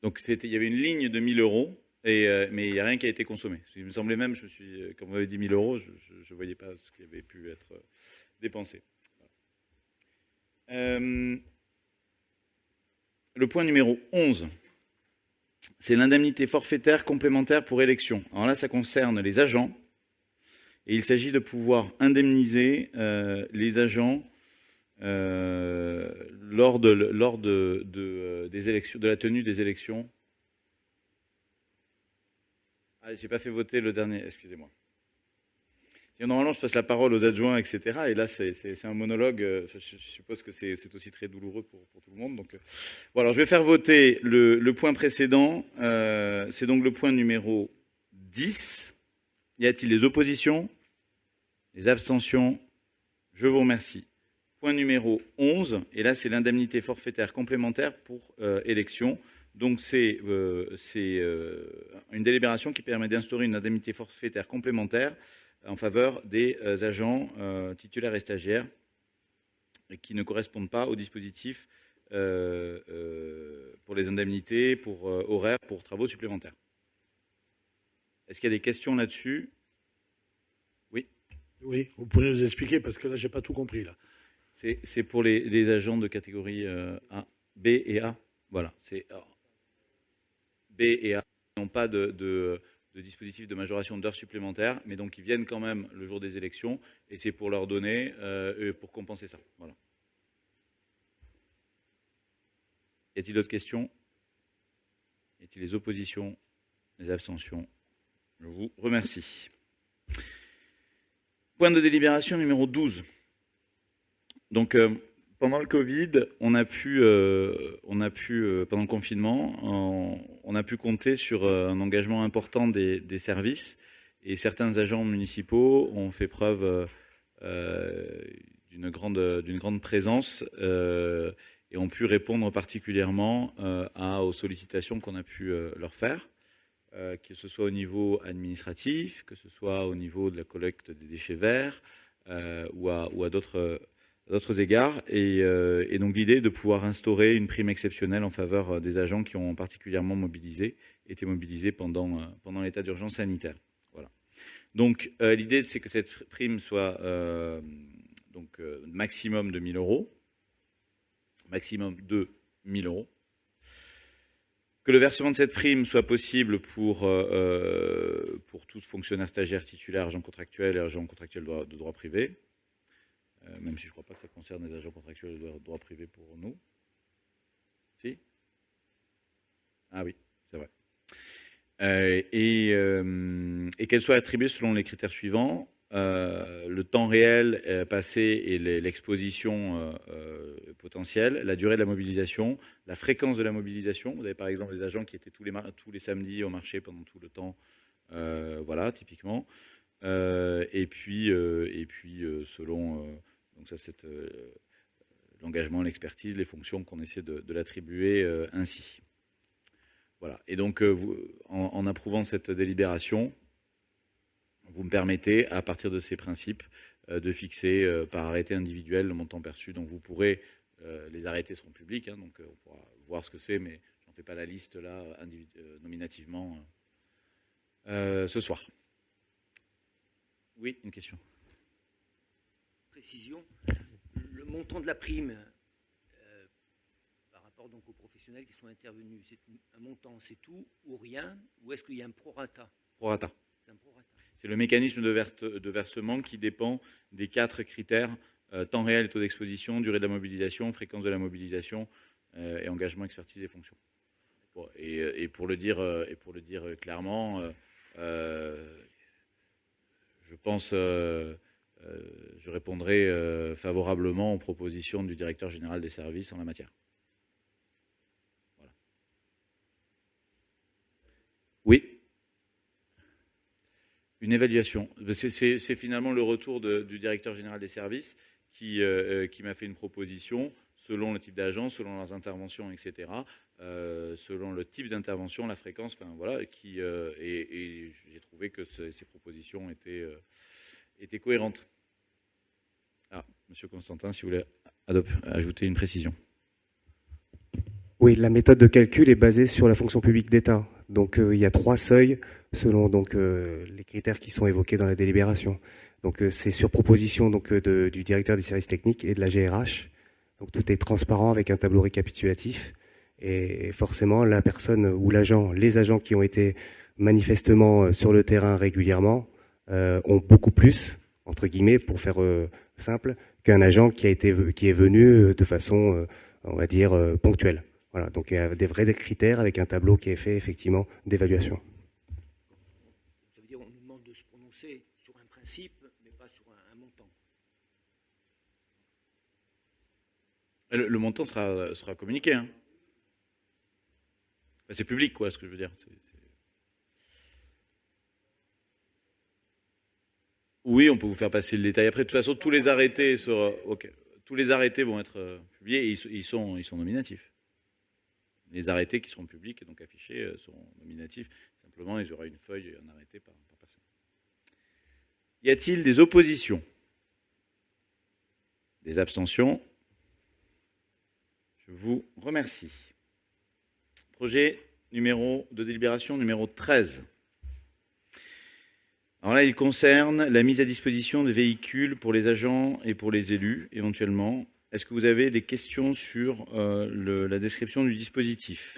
S1: Donc il y avait une ligne de 1 000 €, mais il n'y a rien qui a été consommé. Il me semblait même, quand vous m'avez dit 1 000 €, je ne voyais pas ce qui avait pu être dépensé. Le point numéro 11, c'est l'indemnité forfaitaire complémentaire pour élection. Alors là, ça concerne les agents, et il s'agit de pouvoir indemniser les agents lors des élections, de la tenue des élections. Ah, j'ai pas fait voter le dernier, excusez-moi. Normalement, je passe la parole aux adjoints, etc. Et là, c'est un monologue. Je suppose que c'est aussi très douloureux pour tout le monde. Donc, voilà, je vais faire voter le point précédent. C'est donc le point numéro 10. Y a-t-il des oppositions? Les abstentions? Je vous remercie. Point numéro 11, et là c'est l'indemnité forfaitaire complémentaire pour élection. Donc c'est une délibération qui permet d'instaurer une indemnité forfaitaire complémentaire en faveur des agents titulaires et stagiaires qui ne correspondent pas au dispositif pour les indemnités, pour horaires, pour travaux supplémentaires. Est-ce qu'il y a des questions là-dessus? Oui.
S2: Oui, vous pouvez nous expliquer parce que là j'ai pas tout compris là.
S1: C'est pour les agents de catégorie A, B et A. Voilà, c'est B et A n'ont pas de dispositif de majoration d'heures supplémentaires, mais donc ils viennent quand même le jour des élections, et c'est pour leur donner, pour compenser ça. Voilà. Y a-t-il d'autres questions? Y a-t-il des oppositions? Les abstentions? Je vous remercie. Point de délibération numéro 12. Donc, pendant le Covid, on a pu pendant le confinement, on a pu compter sur un engagement important des services, et certains agents municipaux ont fait preuve d'une grande présence et ont pu répondre particulièrement aux sollicitations qu'on a pu leur faire, que ce soit au niveau administratif, que ce soit au niveau de la collecte des déchets verts ou à d'autres égards, et donc l'idée de pouvoir instaurer une prime exceptionnelle en faveur des agents qui ont particulièrement été mobilisés pendant l'état d'urgence sanitaire. Voilà. Donc l'idée, c'est que cette prime soit maximum de 1 000 €, maximum de 1 000 €, que le versement de cette prime soit possible pour tous fonctionnaires stagiaires titulaires, agents contractuels et agents contractuels de droit privé, même si je ne crois pas que ça concerne les agents contractuels de droit privé pour nous. Si? Ah oui, c'est vrai. Et qu'elle soit attribuée selon les critères suivants: le temps réel passé et l'exposition potentielle, la durée de la mobilisation, la fréquence de la mobilisation. Vous avez par exemple des agents qui étaient tous les samedis au marché pendant tout le temps, voilà, typiquement. Et puis selon donc ça, c'est l'engagement, l'expertise, les fonctions qu'on essaie de l'attribuer ainsi. Voilà. Et donc, en approuvant cette délibération, vous me permettez, à partir de ces principes, de fixer par arrêté individuel le montant perçu. Donc, vous pourrez, les arrêtés seront publics, hein, donc on pourra voir ce que c'est, mais je n'en fais pas la liste là, nominativement, ce soir. Oui, une question.
S6: Précision, le montant de la prime par rapport donc aux professionnels qui sont intervenus, c'est un montant, c'est tout ou rien, ou est-ce qu'il y a un prorata?
S1: Prorata.
S6: C'est un prorata.
S1: C'est le mécanisme de versement qui dépend des 4 critères: temps réel et taux d'exposition, durée de la mobilisation, fréquence de la mobilisation et engagement, expertise et fonction. Bon, et pour le dire clairement, je pense, je répondrai favorablement aux propositions du directeur général des services en la matière. Oui. Une évaluation. C'est finalement le retour du directeur général des services qui m'a fait une proposition selon le type d'agent, selon leurs interventions, etc., selon le type d'intervention, la fréquence, enfin voilà, et j'ai trouvé que ces propositions étaient cohérentes. Ah, Monsieur Constantin, si vous voulez ajouter une précision.
S4: Oui, la méthode de calcul est basée sur la fonction publique d'État. Donc il y a 3 seuils selon les critères qui sont évoqués dans la délibération. Donc c'est sur proposition du directeur des services techniques et de la GRH. Donc tout est transparent avec un tableau récapitulatif. Et forcément, la personne ou les agents qui ont été manifestement sur le terrain régulièrement ont beaucoup plus, entre guillemets, pour faire simple, qu'un agent qui est venu de façon, on va dire, ponctuelle. Voilà, donc il y a des vrais critères avec un tableau qui est fait effectivement d'évaluation.
S6: Ça veut dire qu'on nous demande de se prononcer sur un principe, mais pas sur un montant.
S1: Le montant sera communiqué. Hein. Enfin, c'est public, quoi, ce que je veux dire. Oui, on peut vous faire passer le détail. Après, de toute façon, tous les arrêtés vont être publiés et ils sont nominatifs. Les arrêtés qui seront publics et donc affichés seront nominatifs. Simplement, il y aura une feuille et un arrêté par personne. Y a-t-il des oppositions? Des abstentions? Je vous remercie. Projet de délibération numéro 13. Alors là, il concerne la mise à disposition des véhicules pour les agents et pour les élus, éventuellement. Est-ce que vous avez des questions sur la description du dispositif?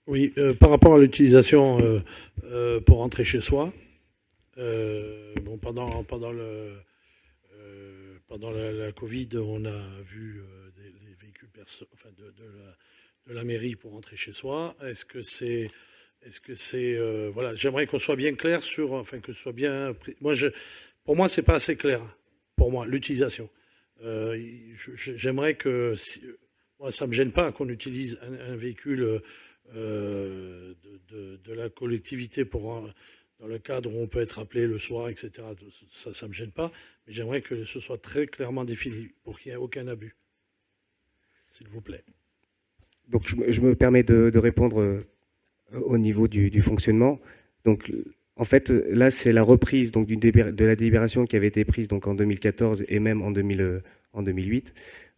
S2: Oui, par rapport à l'utilisation pour rentrer chez soi, pendant la Covid, on a vu les véhicules de la mairie pour rentrer chez soi. Est-ce que c'est voilà, j'aimerais qu'on soit bien clair que ce soit bien. Pour moi, c'est pas assez clair. Pour moi, l'utilisation. J'aimerais que, moi, ça me gêne pas qu'on utilise un véhicule de la collectivité dans le cadre où on peut être appelé le soir, etc. Ça me gêne pas, mais j'aimerais que ce soit très clairement défini pour qu'il n'y ait aucun abus. S'il vous plaît.
S4: Donc je me permets de répondre au niveau du fonctionnement. Donc en fait, là c'est la reprise donc de la délibération qui avait été prise donc en 2014 et même en 2008.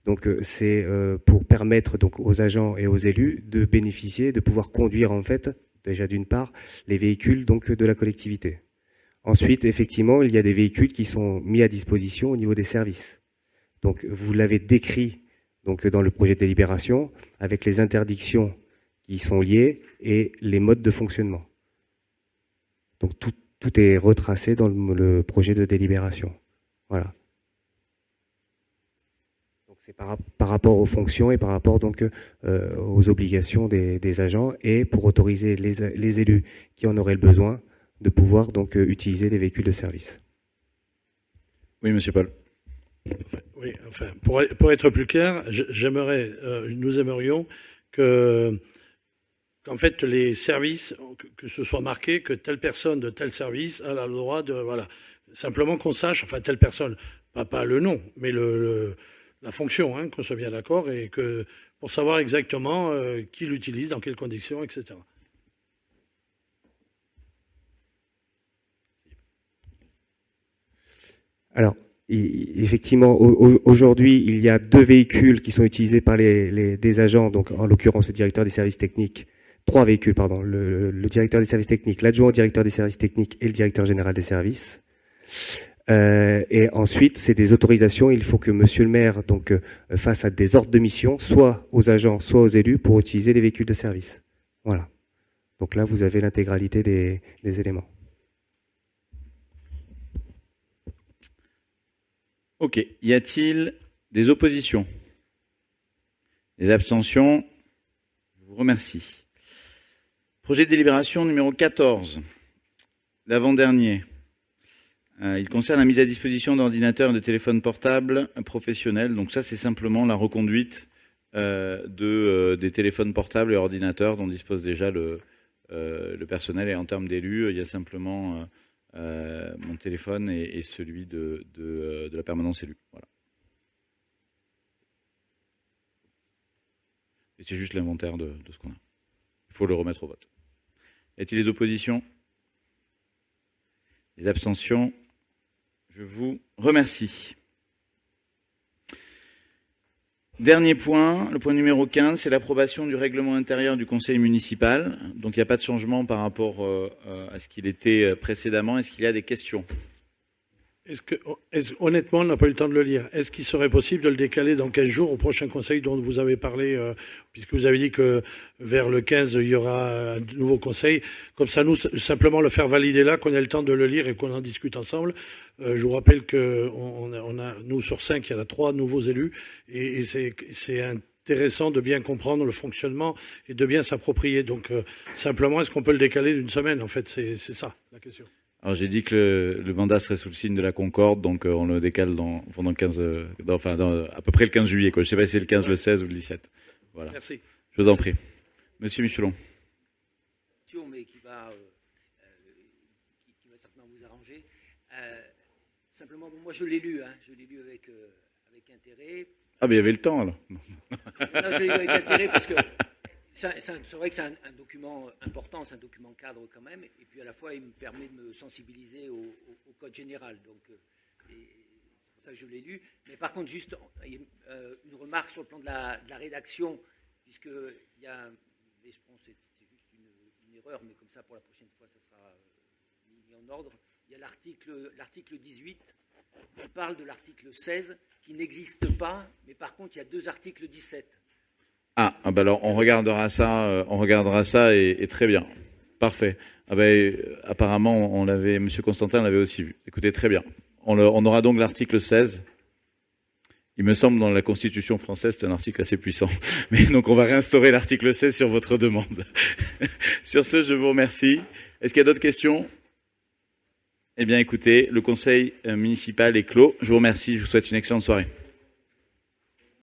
S4: Donc c'est pour permettre donc aux agents et aux élus de bénéficier, de pouvoir conduire en fait déjà d'une part les véhicules donc de la collectivité. Ensuite, effectivement, il y a des véhicules qui sont mis à disposition au niveau des services. Donc vous l'avez décrit donc dans le projet de délibération avec les interdictions qui sont liées et les modes de fonctionnement. Donc tout est retracé dans le projet de délibération. Voilà. Donc c'est par rapport aux fonctions et par rapport donc aux obligations des agents et pour autoriser les élus qui en auraient le besoin de pouvoir donc utiliser les véhicules de service.
S1: Oui, Monsieur Paul.
S2: Oui, enfin, pour être plus clair, nous aimerions qu'en fait les services, que ce soit marqué que telle personne de tel service a le droit de, voilà, simplement qu'on sache, enfin telle personne, pas le nom, mais la fonction, hein, qu'on soit bien d'accord, et que pour savoir exactement qui l'utilise, dans quelles conditions, etc.
S4: Alors, effectivement, aujourd'hui, il y a 2 véhicules qui sont utilisés par des agents, donc en l'occurrence le directeur des services techniques, 3 véhicules, pardon, le directeur des services techniques, l'adjoint au directeur des services techniques et le directeur général des services. Et ensuite, c'est des autorisations. Il faut que Monsieur le maire donc fasse à des ordres de mission, soit aux agents, soit aux élus, pour utiliser les véhicules de service. Voilà. Donc là, vous avez l'intégralité des éléments.
S1: Ok. Y a-t-il des oppositions? Des abstentions? Je vous remercie. Projet de délibération numéro 14. L'avant-dernier. Il concerne la mise à disposition d'ordinateurs et de téléphones portables professionnels. Donc ça, c'est simplement la reconduite des téléphones portables et ordinateurs dont dispose déjà le personnel. Et en termes d'élus, il y a simplement mon téléphone et celui de la permanence élue. Voilà. Et c'est juste l'inventaire de ce qu'on a. Il faut le remettre au vote. Y a-t-il des oppositions? Les abstentions? Je vous remercie. Dernier point, le point numéro 15, c'est l'approbation du règlement intérieur du conseil municipal. Donc il n'y a pas de changement par rapport à ce qu'il était précédemment. Est-ce qu'il y a des questions?
S2: Honnêtement, on n'a pas eu le temps de le lire. Est-ce qu'il serait possible de le décaler dans 15 jours au prochain conseil dont vous avez parlé, puisque vous avez dit que vers le 15, il y aura un nouveau conseil. Comme ça, nous, simplement le faire valider là, qu'on ait le temps de le lire et qu'on en discute ensemble. Je vous rappelle que nous, sur 5, il y en a 3 nouveaux élus. Et c'est intéressant de bien comprendre le fonctionnement et de bien s'approprier. Donc, simplement, est-ce qu'on peut le décaler d'une semaine? En fait, c'est ça, la question.
S1: Alors j'ai dit que le mandat serait sous le signe de la Concorde, donc on le décale pendant à peu près le 15 juillet. Quoi. Je ne sais pas si c'est le 15, le 16 ou le 17. Voilà.
S2: Merci.
S1: Je vous en prie. Monsieur Michelon.
S6: Mais qui va certainement vous arranger. Simplement, moi je l'ai lu avec intérêt.
S1: Ah, mais il y avait le temps alors.
S6: Non, je l'ai lu avec intérêt parce que c'est vrai que c'est un document important, c'est un document cadre quand même, et puis à la fois il me permet de me sensibiliser au code général, donc c'est pour ça que je l'ai lu. Mais par contre, juste une remarque sur le plan de la rédaction, puisqu'il y a, mais je pense que c'est juste une erreur, mais comme ça pour la prochaine fois ça sera mis en ordre. Il y a l'article 18 qui parle de l'article 16 qui n'existe pas, mais par contre il y a 2 articles 17.
S1: Ah ben alors on regardera ça et très bien. Parfait. Apparemment Monsieur Constantin l'avait aussi vu. Écoutez, très bien. On aura donc l'article 16. Il me semble dans la Constitution française, c'est un article assez puissant. Mais donc on va réinstaurer l'article 16 sur votre demande. Sur ce, je vous remercie. Est-ce qu'il y a d'autres questions? Eh bien écoutez, le conseil municipal est clos. Je vous remercie, je vous souhaite une excellente soirée.